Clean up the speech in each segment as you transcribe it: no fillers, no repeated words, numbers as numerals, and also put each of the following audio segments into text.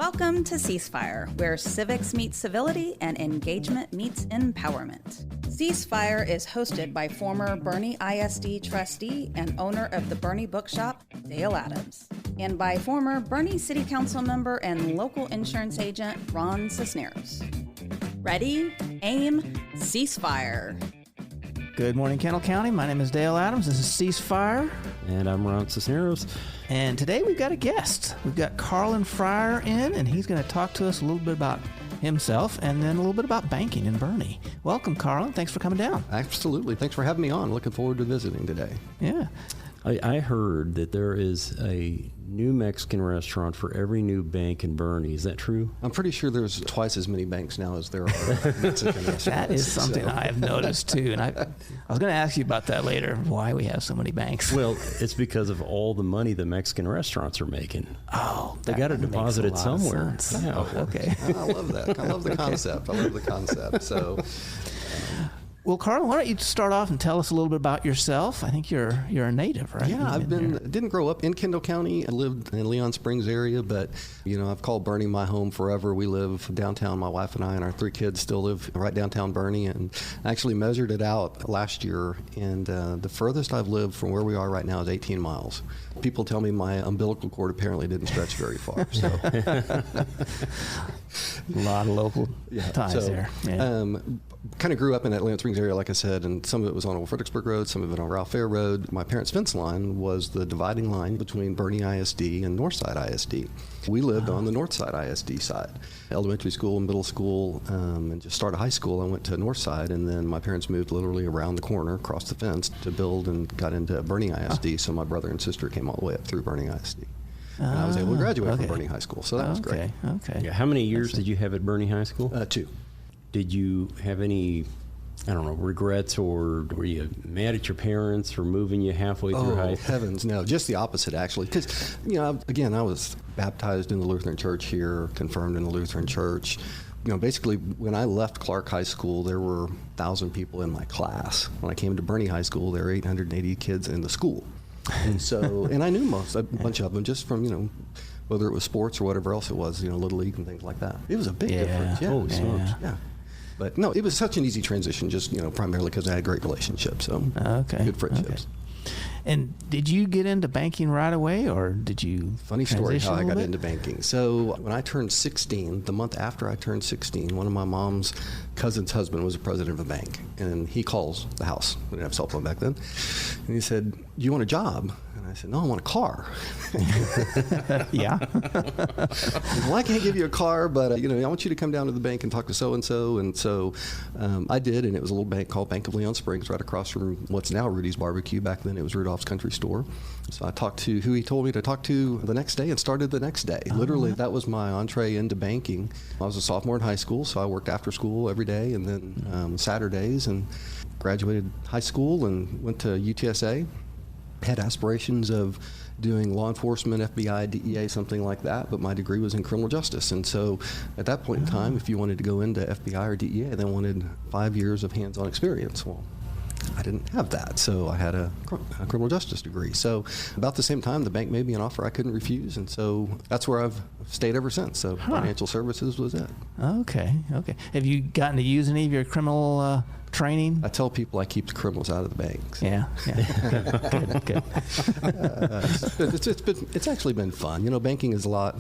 Welcome to Ceasefire, where civics meets civility and engagement meets empowerment. Ceasefire is hosted by former Boerne ISD trustee and owner of the Boerne Bookshop, Dale Adams, and by former Boerne City Council member and local insurance agent, Ron Cisneros. Ready, aim, ceasefire. Good morning, Kendall County. My name is Dale Adams. This is Ceasefire. And I'm Ron Cisneros. And today we've got a guest. We've got Carlin Friar in, and he's going to talk to us a little bit about himself and then a little bit about banking in Boerne. Welcome, Carlin. Thanks for coming down. Absolutely. Thanks for having me on. Looking forward to visiting today. Yeah. I heard that there is a new Mexican restaurant for every new bank in Boerne. Is that true? I'm pretty sure there's twice as many banks now as there are Mexican restaurants. That is something I have noticed, too. And I was going to ask you about that later, why we have so many banks. Well, it's because of all the money the Mexican restaurants are making. Oh, they got to deposit it somewhere. Yeah. Oh, okay. I love that. I love the concept. I love the concept. So... Well, Carlin, why don't you start off and tell us a little bit about yourself? I think you're a native, right? Yeah, didn't grow up in Kendall County. I lived in Leon Springs area, but I've called Boerne my home forever. We live downtown. My wife and I and our 3 kids still live right downtown Boerne, and I actually measured it out last year, and the furthest I've lived from where we are right now is 18 miles. People tell me my umbilical cord apparently didn't stretch very far. So. A lot of local ties there. Yeah. Kind of grew up in that Leon Springs area, like I said, and some of it was on Old Fredericksburg Road, some of it on Ralph Fair Road. My parents' fence line was the dividing line between Boerne ISD and Northside ISD. We lived on the Northside ISD side. Elementary school, middle school, and just started high school. I went to Northside, and then my parents moved literally around the corner, across the fence, to build and got into Boerne ISD. So my brother and sister came all the way up through Boerne ISD. And I was able to graduate from Boerne High School, so that was great. Okay. Yeah. How many years did you have at Boerne High School? 2. Did you have any, regrets, or were you mad at your parents for moving you halfway through high school? Oh, heavens, no. Just the opposite, actually. Because, again, I was baptized in the Lutheran Church here, confirmed in the Lutheran Church. Basically, when I left Clark High School, there were 1,000 people in my class. When I came to Boerne High School, there were 880 kids in the school. And so, and I knew a bunch of them just from, whether it was sports or whatever else it was, Little League and things like that. It was a big difference. Yeah. Holy smokes. Yeah. But no, it was such an easy transition, just, primarily because I had great relationships. So good friendships. Okay. And did you get into banking right away, or did you Funny story how I got into banking. So when I turned 16, the month after I turned 16, one of my mom's cousin's husband was the president of a bank, and he calls the house. We didn't have a cell phone back then. And he said, "Do you want a job?" And I said, "No, I want a car." Yeah. Well, I can't give you a car, but I want you to come down to the bank and talk to so-and-so. And so I did, and it was a little bank called Bank of Leon Springs right across from what's now Rudy's Barbecue. Back then it was Rudolph's Country Store. So I talked to who he told me to talk to the next day and started the next day. Literally, that was my entree into banking. I was a sophomore in high school, so I worked after school every day and then Saturdays, and graduated high school and went to UTSA. Had aspirations of doing law enforcement, FBI, DEA, something like that, but my degree was in criminal justice. And so at that point in time, if you wanted to go into FBI or DEA, they wanted 5 years of hands-on experience. Well, I didn't have that, so I had a criminal justice degree. So about the same time, the bank made me an offer I couldn't refuse, and so that's where I've stayed ever since. So financial services was it. Okay. Have you gotten to use any of your criminal training? I tell people I keep the criminals out of the banks. Yeah. Good. It's actually been fun. Banking is a lot.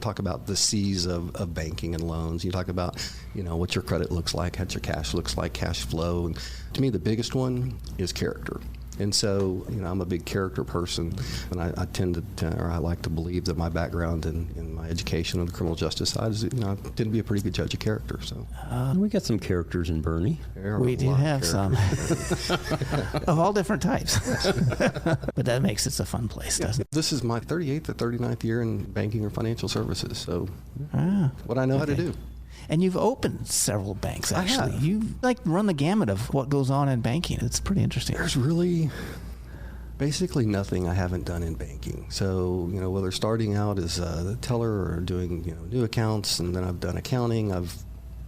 Talk about the C's of banking and loans. You talk about, what your credit looks like, what your cash looks like, cash flow. And to me, the biggest one is character. And so, I'm a big character person, and I tend to, or I like to believe that my background in my education on the criminal justice side is, I tend to be a pretty good judge of character. So we got some characters in Boerne. We do have some of all different types, but that makes it a fun place, doesn't it? This is my 38th or 39th year in banking or financial services, so what I know how to do. And you've opened several banks, actually. I have. You run the gamut of what goes on in banking. It's pretty interesting. There's really basically nothing I haven't done in banking. So, whether starting out as a teller or doing, new accounts, and then I've done accounting. I've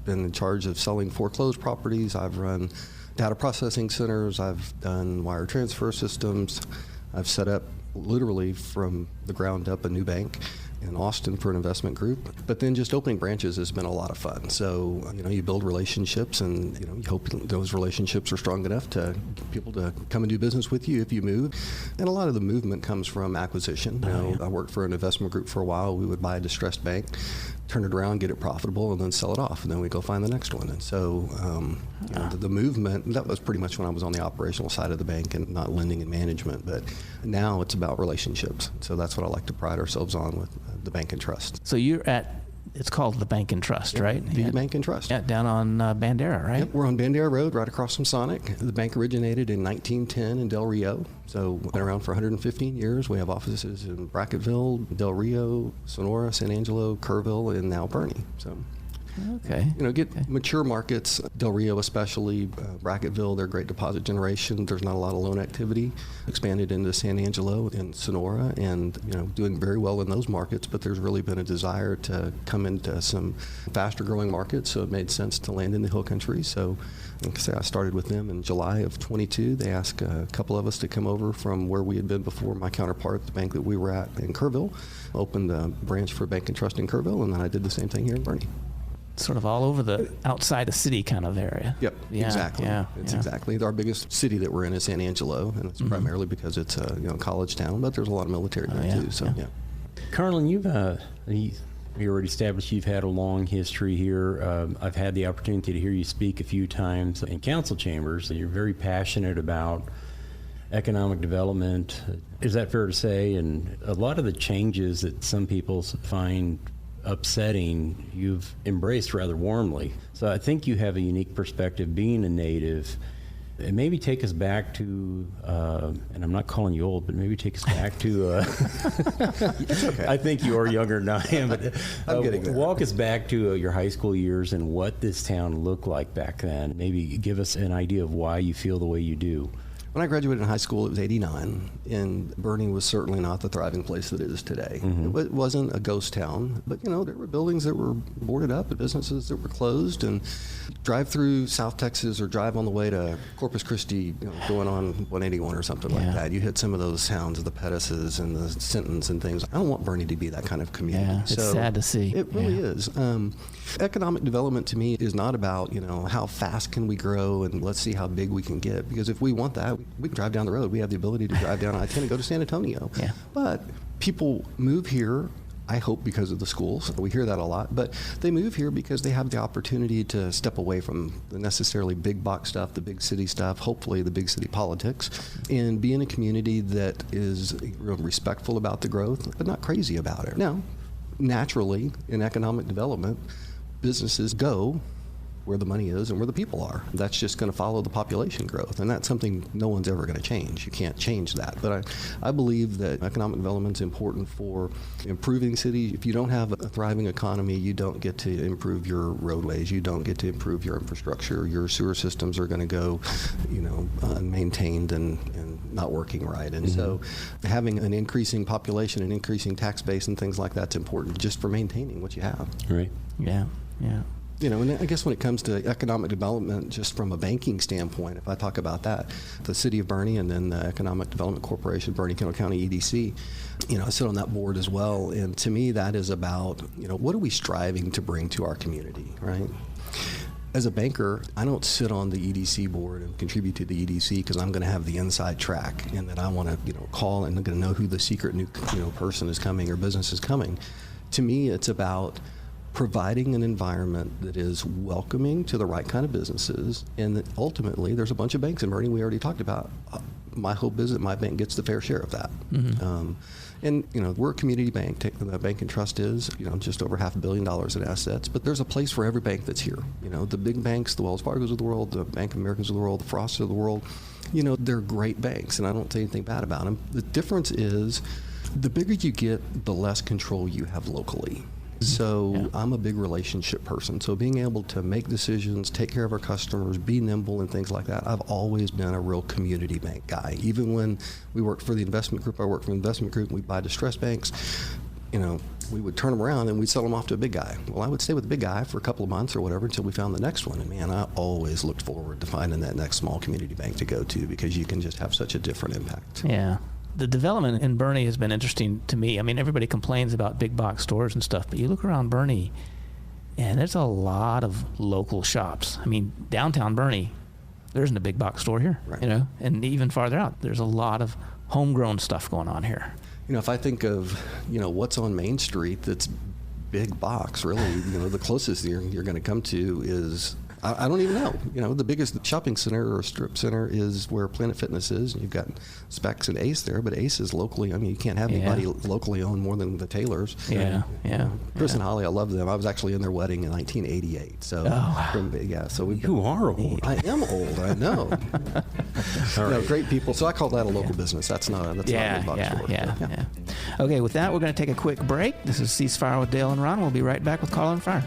been in charge of selling foreclosed properties. I've run data processing centers. I've done wire transfer systems. I've set up literally from the ground up a new bank. in Austin for an investment group. But then just opening branches has been a lot of fun. So, you build relationships, and, you hope those relationships are strong enough to get people to come and do business with you if you move. And a lot of the movement comes from acquisition. I worked for an investment group for a while. We would buy a distressed bank, turn it around, get it profitable, and then sell it off, and then we go find the next one. And so the movement, that was pretty much when I was on the operational side of the bank and not lending and management. But now it's about relationships. So that's what I like to pride ourselves on with the Bank and Trust. So you're at, it's called the Bank and Trust, right? The Bank and Trust. Yeah, down on Bandera, right? Yep, we're on Bandera Road, right across from Sonic. The bank originated in 1910 in Del Rio. So been around for 115 years. We have offices in Brackettville, Del Rio, Sonora, San Angelo, Kerrville, and now Boerne. So. Okay. Mature markets, Del Rio especially, Brackettville, they're great deposit generation. There's not a lot of loan activity. Expanded into San Angelo and Sonora, and doing very well in those markets. But there's really been a desire to come into some faster growing markets, so it made sense to land in the Hill Country. So, like I say, I started with them in July of 22. They asked a couple of us to come over from where we had been before. My counterpart, the bank that we were at in Kerrville, opened a branch for Bank and Trust in Kerrville, and then I did the same thing here in Boerne. Sort of all over the outside the city kind of area. Yep, exactly. Exactly. Our biggest city that we're in is San Angelo, and it's primarily because it's a college town, but there's a lot of military there too. So Carlin, you already established you've had a long history here. I've had the opportunity to hear you speak a few times in council chambers. You're very passionate about economic development. Is that fair to say? And a lot of the changes that some people find upsetting, you've embraced rather warmly. So I think you have a unique perspective being a native. And maybe take us back to, and I'm not calling you old, but maybe take us back to, It's okay. I think you are younger than I am, but I'm getting there. Walk us back to your high school years and what this town looked like back then. Maybe give us an idea of why you feel the way you do. When I graduated in high school, it was 89, and Boerne was certainly not the thriving place that it is today. It wasn't a ghost town, but there were buildings that were boarded up and businesses that were closed, and drive through South Texas or drive on the way to Corpus Christi, going on 181 or something like that. You hit some of those towns, the Pettises and the Sintons and things. I don't want Boerne to be that kind of community. Yeah, it's sad to see. It really is. Economic development to me is not about, how fast can we grow and let's see how big we can get, because if we want that, we can drive down the road. We have the ability to drive down I-10 and go to San Antonio. Yeah. But people move here, I hope, because of the schools. We hear that a lot. But they move here because they have the opportunity to step away from the necessarily big box stuff, the big city stuff, hopefully the big city politics, and be in a community that is real respectful about the growth, but not crazy about it. Now, naturally, in economic development, businesses go where the money is and where the people are. That's just going to follow the population growth, and that's something no one's ever going to change. You can't change that. But I believe that economic development is important for improving cities. If you don't have a thriving economy, you don't get to improve your roadways. You don't get to improve your infrastructure. Your sewer systems are going to go, unmaintained and not working right. And so having an increasing population, an increasing tax base and things like that's important just for maintaining what you have. Right. Yeah. And I guess when it comes to economic development, just from a banking standpoint, if I talk about that, the City of Boerne and then the Economic Development Corporation, Boerne-Kendall County EDC, I sit on that board as well. And to me, that is about, what are we striving to bring to our community, right? As a banker, I don't sit on the EDC board and contribute to the EDC because I'm going to have the inside track and that I want to, call and I'm going to know who the secret new, person is coming or business is coming. To me, it's about providing an environment that is welcoming to the right kind of businesses, and that ultimately there's a bunch of banks in Boerne we already talked about. My hope is that my bank gets the fair share of that. And we're a community bank. The Bank and Trust is just over $500 million in assets, but there's a place for every bank that's here. The big banks, the Wells Fargos of the world, the Bank of Americans of the world, the Frosts of the world, they're great banks, and I don't say anything bad about them. The difference is the bigger you get, the less control you have locally. So I'm a big relationship person. So being able to make decisions, take care of our customers, be nimble and things like that, I've always been a real community bank guy. Even when we worked for the investment group, I worked for the investment group, and we'd buy distressed banks, we would turn them around and we'd sell them off to a big guy. Well, I would stay with the big guy for a couple of months or whatever until we found the next one. And man, I always looked forward to finding that next small community bank to go to because you can just have such a different impact. Yeah. The development in Boerne has been interesting to me. I mean, everybody complains about big box stores and stuff, but you look around Boerne, and there's a lot of local shops. I mean, downtown Boerne, there isn't a big box store here, Right. you know, and even farther out, there's a lot of homegrown stuff going on here. You know, if I think of, you know, what's on Main Street that's big box, really, you know, the closest you're going to come to is, I don't even know. You know, the biggest shopping center or strip center is where Planet Fitness is, and you've got Specs and Ace there, but Ace is locally. I mean, you can't have anybody locally owned more than the Taylors. Chris and Holly, I love them. I was actually in their wedding in 1988. So, so You are old. I am old. I know. Great people. So I call that a local business. That's not a big box store. Yeah. Okay, with that, we're going to take a quick break. This is Ceasefire with Dale and Ron. We'll be right back with Carlin Friar.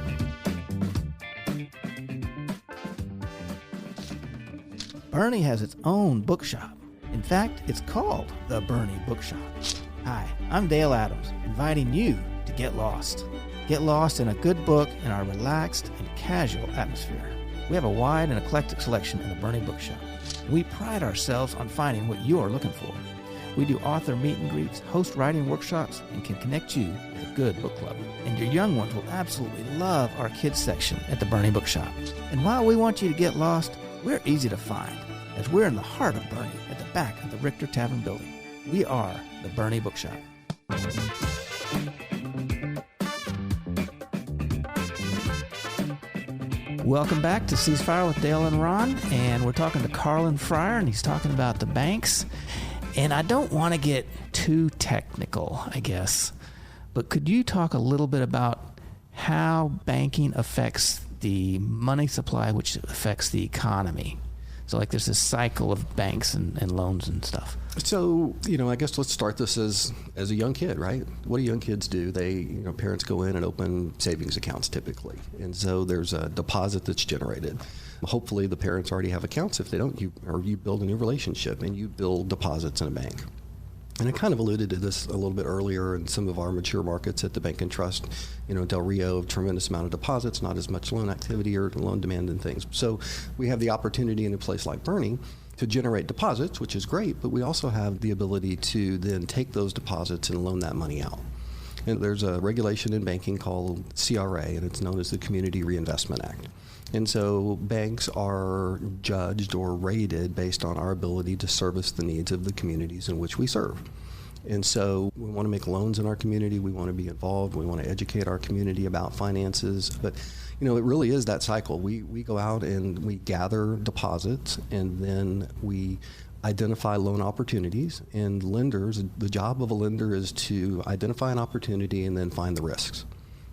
Boerne has its own bookshop. In fact, it's called the Boerne Bookshop. Hi, I'm Dale Adams, inviting you to get lost. Get lost in a good book in our relaxed and casual atmosphere. We have a wide and eclectic selection in the Boerne Bookshop. We pride ourselves on finding what you are looking for. We do author meet and greets, host writing workshops, and can connect you with a good book club. And your young ones will absolutely love our kids section at the Boerne Bookshop. And while we want you to get lost, we're easy to find, as we're in the heart of Boerne at the back of the Richter Tavern building. We are the Boerne Bookshop. Welcome back to Ceasefire with Dale and Ron, and we're talking to Carlin Friar, and he's talking about the banks. And I don't want to get too technical, I guess, but could you talk a little bit about how banking affects the money supply, which affects the economy? So, like, there's this cycle of banks and loans and stuff. So, you know, I guess let's start this as a young kid, right? What do young kids do? Parents go in and open savings accounts typically. And so there's a deposit that's generated. Hopefully the parents already have accounts. If they don't, you build a new relationship and you build deposits in a bank. And I kind of alluded to this a little bit earlier in some of our mature markets at the Bank and Trust. You know, Del Rio, tremendous amount of deposits, not as much loan activity or loan demand and things. So we have the opportunity in a place like Boerne to generate deposits, which is great, but we also have the ability to then take those deposits and loan that money out. And there's a regulation in banking called CRA, and it's known as the Community Reinvestment Act. And so banks are judged or rated based on our ability to service the needs of the communities in which we serve. And so we want to make loans in our community. We want to be involved. We want to educate our community about finances. But, you know, it really is that cycle. We go out and we gather deposits, and then we identify loan opportunities. And lenders, the job of a lender is to identify an opportunity and then find the risks.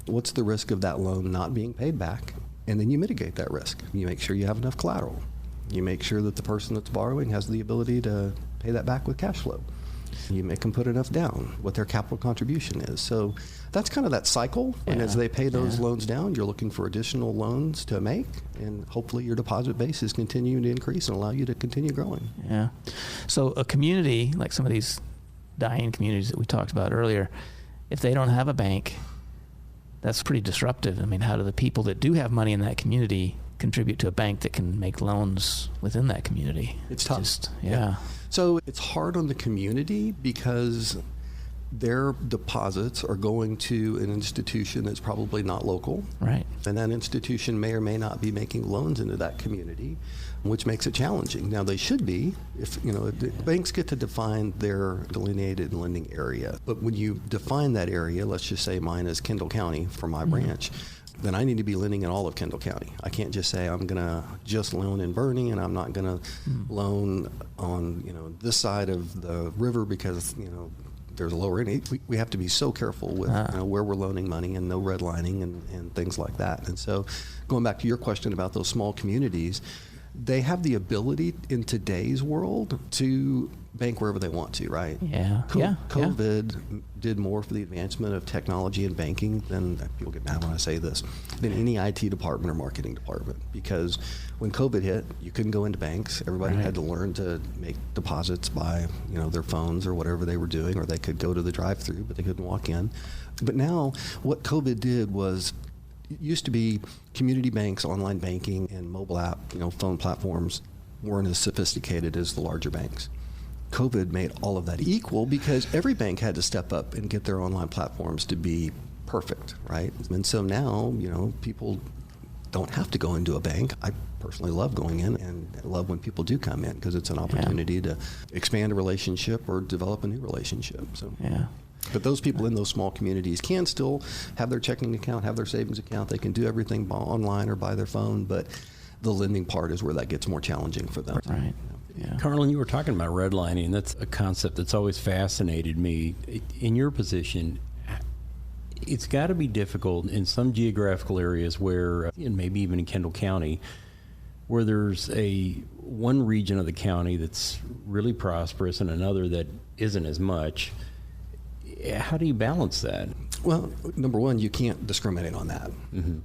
What's the risk of that loan not being paid back? And then you mitigate that risk. You make sure you have enough collateral. You make sure that the person that's borrowing has the ability to pay that back with cash flow. You make them put enough down, what their capital contribution is. So that's kind of that cycle. And as they pay those loans down, you're looking for additional loans to make, and hopefully your deposit base is continuing to increase and allow you to continue growing. Yeah. So a community, like some of these dying communities that we talked about earlier, if they don't have a bank, that's pretty disruptive. I mean, how do the people that do have money in that community contribute to a bank that can make loans within that community? It's tough. Yeah. So it's hard on the community because their deposits are going to an institution that's probably not local. Right. And that institution may or may not be making loans into that community, which makes it challenging. Now, they should be. If the banks get to define their delineated lending area. But when you define that area, let's just say mine is Kendall County for my branch, then I need to be lending in all of Kendall County. I can't just say I'm going to just loan in Boerne and I'm not going to loan on, this side of the river because, there's a lower rate. We have to be so careful with where we're loaning money and no redlining and things like that. And so going back to your question about those small communities, they have the ability in today's world to bank wherever they want to, right? Yeah. COVID did more for the advancement of technology and banking than, people get mad when I say this, than any IT department or marketing department. Because when COVID hit, you couldn't go into banks. Everybody had to learn to make deposits by, their phones or whatever they were doing, or they could go to the drive-thru, but they couldn't walk in. But now what COVID did was, it used to be community banks, online banking, and mobile app, phone platforms weren't as sophisticated as the larger banks. COVID made all of that equal because every bank had to step up and get their online platforms to be perfect, right? And so now, people don't have to go into a bank. I personally love going in and love when people do come in because it's an opportunity to expand a relationship or develop a new relationship. So. Yeah. But those people in those small communities can still have their checking account, have their savings account. They can do everything online or by their phone, but the lending part is where that gets more challenging for them. Right. Yeah. Carlin, you were talking about redlining. That's a concept that's always fascinated me. In your position, it's got to be difficult in some geographical areas where, and maybe even in Kendall County, where there's one region of the county that's really prosperous and another that isn't as much. How do you balance that? Well, number one, you can't discriminate on that,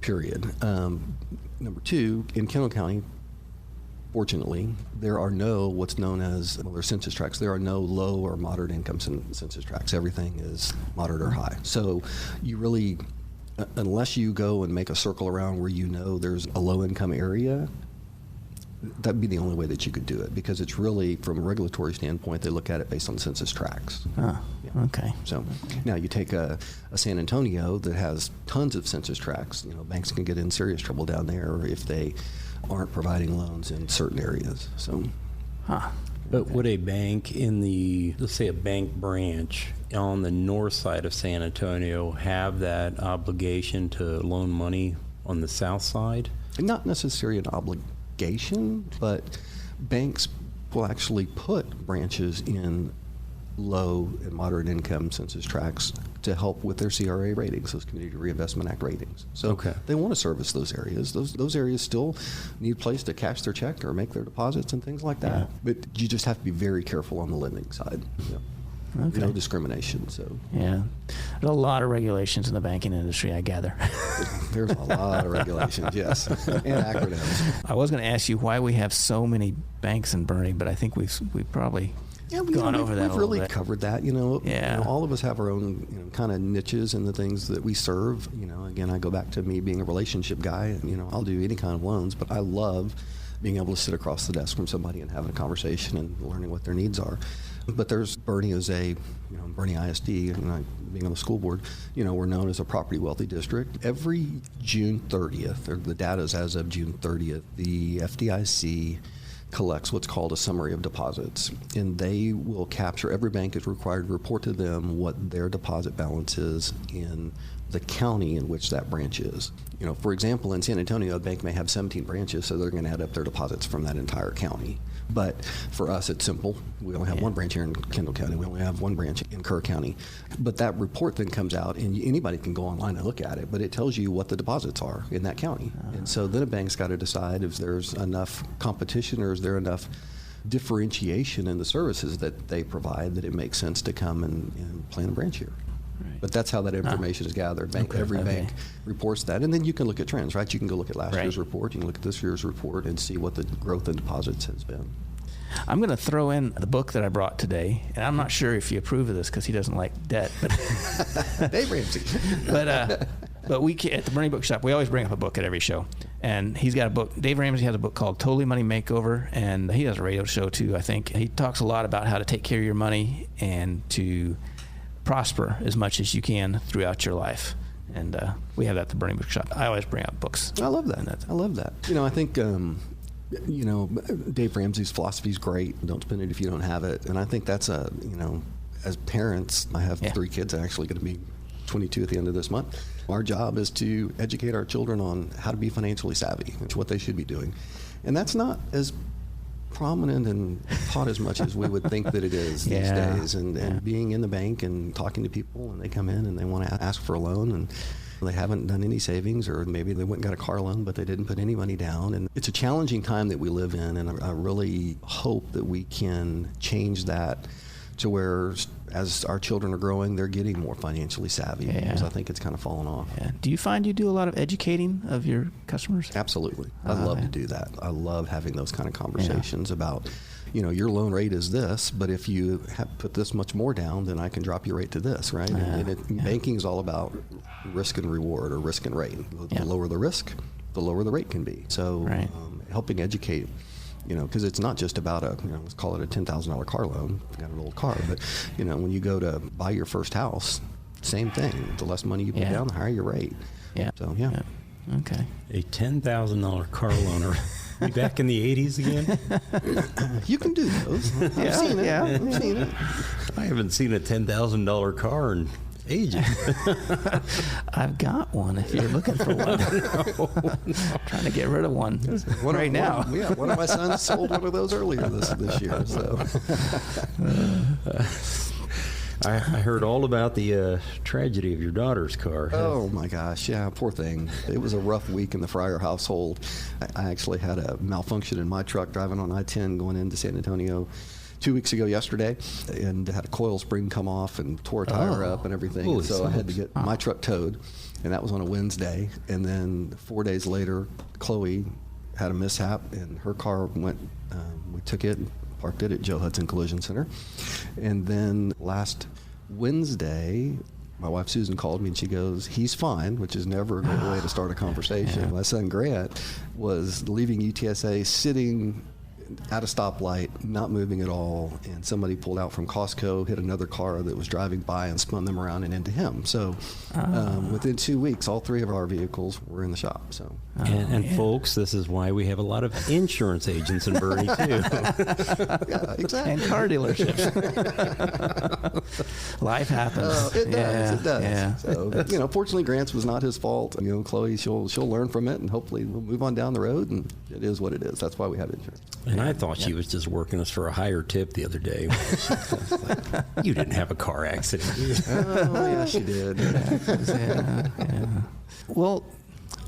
period. Number two, in Kendall County, fortunately, there are no what's known as, there's census tracts. There are no low or moderate income census tracts. Everything is moderate or high. So you really, unless you go and make a circle around where there's a low income area, that'd be the only way that you could do it because it's really, from a regulatory standpoint, they look at it based on census tracts. Okay. So now you take a San Antonio that has tons of census tracts. Banks can get in serious trouble down there if they aren't providing loans in certain areas. So, But would a bank let's say a bank branch on the north side of San Antonio have that obligation to loan money on the south side? Not necessarily an obligation, but banks will actually put branches in low and moderate income census tracts to help with their CRA ratings, those Community Reinvestment Act ratings. So they want to service those areas. Those areas still need a place to cash their check or make their deposits and things like that. Yeah. But you just have to be very careful on the lending side. Yeah. Okay. No discrimination. So yeah, there's a lot of regulations in the banking industry, I gather. There's a lot of regulations, yes, and acronyms. I was going to ask you why we have so many banks in Boerne, but I think we've probably gone over that. We've really covered that. All of us have our own kind of niches in the things that we serve. Again, I go back to me being a relationship guy. I'll do any kind of loans, but I love being able to sit across the desk from somebody and having a conversation and learning what their needs are. But there's Boerne as Boerne ISD, being on the school board, we're known as a property wealthy district. Every June 30th, or the data is as of June 30th, the FDIC collects what's called a summary of deposits, and they will capture, every bank is required to report to them what their deposit balance is in the county in which that branch is. For example, in San Antonio, a bank may have 17 branches, so they're going to add up their deposits from that entire county. But for us, it's simple. We only have one branch here in Kendall County. We only have one branch in Kerr County. But that report then comes out, and anybody can go online and look at it, but it tells you what the deposits are in that county. And so then a bank's got to decide if there's enough competition or is there enough differentiation in the services that they provide that it makes sense to come and plant a branch here. Right. But that's how that information is gathered. Every bank reports that. And then you can look at trends, right? You can go look at last year's report. You can look at this year's report and see what the growth in deposits has been. I'm going to throw in the book that I brought today, and I'm not sure if you approve of this because he doesn't like debt. But Dave Ramsey. But we at the Boerne Bookshop, we always bring up a book at every show. And he's got a book. Dave Ramsey has a book called Totally Money Makeover, and he has a radio show too, I think. He talks a lot about how to take care of your money and to prosper as much as you can throughout your life. And we have that at the Boerne Bookshop. I always bring up books. I love that. I love that. I think, Dave Ramsey's philosophy is great. Don't spend it if you don't have it. And I think that's as parents, I have 3 kids actually going to be 22 at the end of this month. Our job is to educate our children on how to be financially savvy, which is what they should be doing. And that's not as prominent and taught as much as we would think that it is these days. And being in the bank and talking to people, and they come in and they want to ask for a loan, and they haven't done any savings, or maybe they went and got a car loan, but they didn't put any money down. And it's a challenging time that we live in, and I really hope that we can change that to where, as our children are growing, they're getting more financially savvy, because I think it's kind of fallen off. Yeah. Do you find you do a lot of educating of your customers? Absolutely. I love to do that. I love having those kind of conversations about, your loan rate is this, but if you have put this much more down, then I can drop your rate to this, right? Banking is all about risk and reward, or risk and rate. The lower the risk, the lower the rate can be. So helping educate because it's not just about let's call it a $10,000 car loan. I've got an old car, but when you go to buy your first house, same thing. The less money you put down, the higher your rate. Yeah. So Okay. A $10,000 car loaner. We back in the 80s again? You can do those. I've seen it. Yeah, I've seen it. I haven't seen a $10,000 car in ages. I've got one if you're looking for one. Trying to get rid of one right now. One of my sons sold one of those earlier this year. So. I heard all about the tragedy of your daughter's car. Oh my gosh, yeah, poor thing. It was a rough week in the Friar household. I actually had a malfunction in my truck driving on I-10 going into San Antonio 2 weeks ago yesterday, and had a coil spring come off and tore a tire up and everything. And so I had to get my truck towed, and that was on a Wednesday. And then 4 days later, Chloe had a mishap, and her car went. We took it and parked it at Joe Hudson Collision Center. And then last Wednesday, my wife Susan called me and she goes, "He's fine," which is never a good way to start a conversation. My son Grant was leaving UTSA, sitting at a stoplight, not moving at all, and somebody pulled out from Costco, hit another car that was driving by and spun them around and into him. So within 2 weeks, all three of our vehicles were in the shop. So and folks, this is why we have a lot of insurance agents in Boerne too. Yeah, exactly. And car dealerships. Life happens. It does. It does. Yeah. So fortunately, Grant's was not his fault. Chloe, she'll learn from it, and hopefully we'll move on down the road. And it is what it is. That's why we have insurance. And I thought she was just working us for a higher tip the other day. You didn't have a car accident. Oh, yeah, she did. Yeah. Well,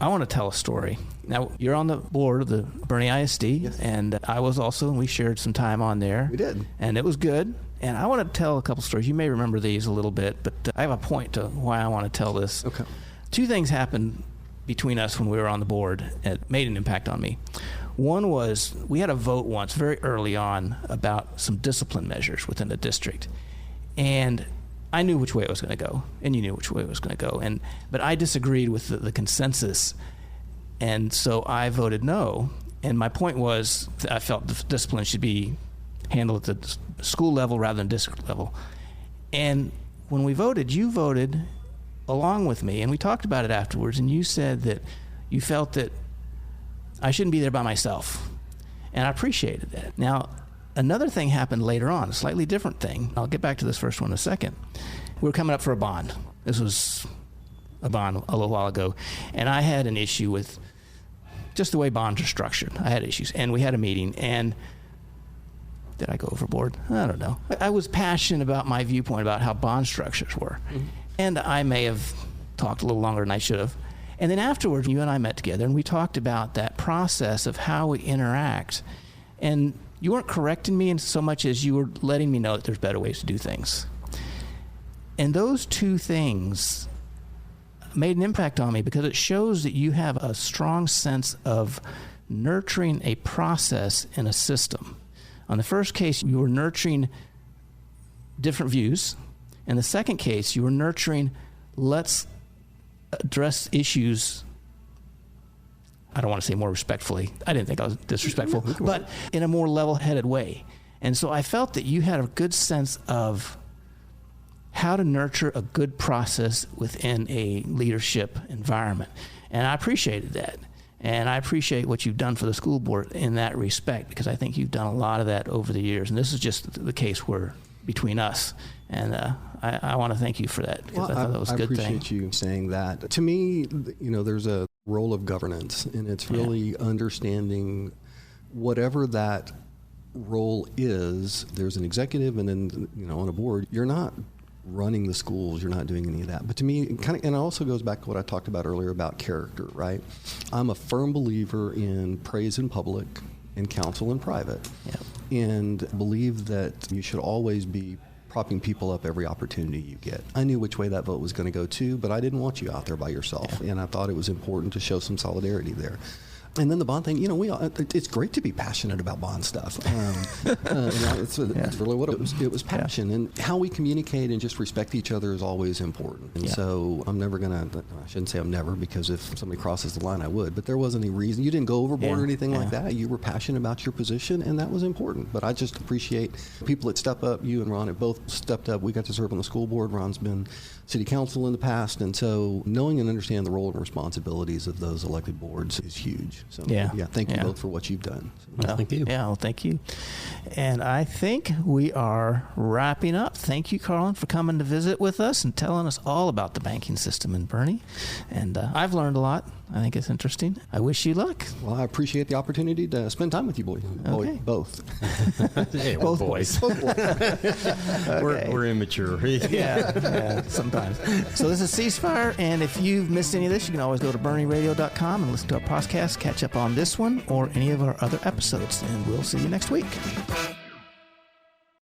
I want to tell a story. Now, you're on the board of the Boerne ISD, yes. And I was also, and we shared some time on there. We did. And it was good. And I want to tell a couple stories. You may remember these a little bit, but I have a point to why I want to tell this. Okay. 2 things happened between us when we were on the board that made an impact on me. One was we had a vote once very early on about some discipline measures within the district. And I knew which way it was going to go, and you knew which way it was going to go. But I disagreed with the consensus, and so I voted no. And my point was I felt the discipline should be handled at the school level rather than district level. And when we voted, you voted along with me, and we talked about it afterwards, and you said that you felt that I shouldn't be there by myself. And I appreciated that. Now, another thing happened later on, a slightly different thing. I'll get back to this first one in a second. We were coming up for a bond. This was a bond a little while ago. And I had an issue with just the way bonds are structured. I had issues. And we had a meeting. And did I go overboard? I don't know. I was passionate about my viewpoint about how bond structures were. Mm-hmm. And I may have talked a little longer than I should have. And then afterwards, you and I met together, and we talked about that process of how we interact. And you weren't correcting me in so much as you were letting me know that there's better ways to do things. And those 2 things made an impact on me because it shows that you have a strong sense of nurturing a process in a system. On the first case, you were nurturing different views. In the second case, you were nurturing, let's address issues, I don't want to say more respectfully. I didn't think I was disrespectful, but in a more level-headed way. And so I felt that you had a good sense of how to nurture a good process within a leadership environment. And I appreciated that. And I appreciate what you've done for the school board in that respect, because I think you've done a lot of that over the years. And this is just the case where between us. And I want to thank you for that, because I thought that was a good thing. I appreciate you saying that. To me, there's a role of governance, and it's really understanding whatever that role is. There's an executive, and then on a board, you're not running the schools, you're not doing any of that. But to me, and it also goes back to what I talked about earlier about character, right? I'm a firm believer in praise in public and counsel in private, and believe that you should always be propping people up every opportunity you get. I knew which way that vote was going to go too, but I didn't want you out there by yourself, and I thought it was important to show some solidarity there. And then the bond thing, it's great to be passionate about bond stuff. It's really what it was. It was passion, and how we communicate and just respect each other is always important. And so I'm never I shouldn't say I'm never, because if somebody crosses the line, I would. But there wasn't any reason. You didn't go overboard or anything like that. You were passionate about your position, and that was important. But I just appreciate people that step up. You and Ron have both stepped up. We got to serve on the school board. Ron's been city council in the past, and so knowing and understanding the role and responsibilities of those elected boards is huge. So thank you both for what you've done. Well, thank you. Yeah, well, thank you. And I think we are wrapping up. Thank you, Carlin, for coming to visit with us and telling us all about the banking system in Boerne. And I've learned a lot. I think it's interesting. I wish you luck. Well, I appreciate the opportunity to spend time with you boys. Okay. Both. Hey, both boys. We're immature. Yeah, sometimes. So this is Ceasefire, and if you've missed any of this, you can always go to BoerneRadio.com and listen to our podcast, catch up on this one or any of our other episodes, and we'll see you next week.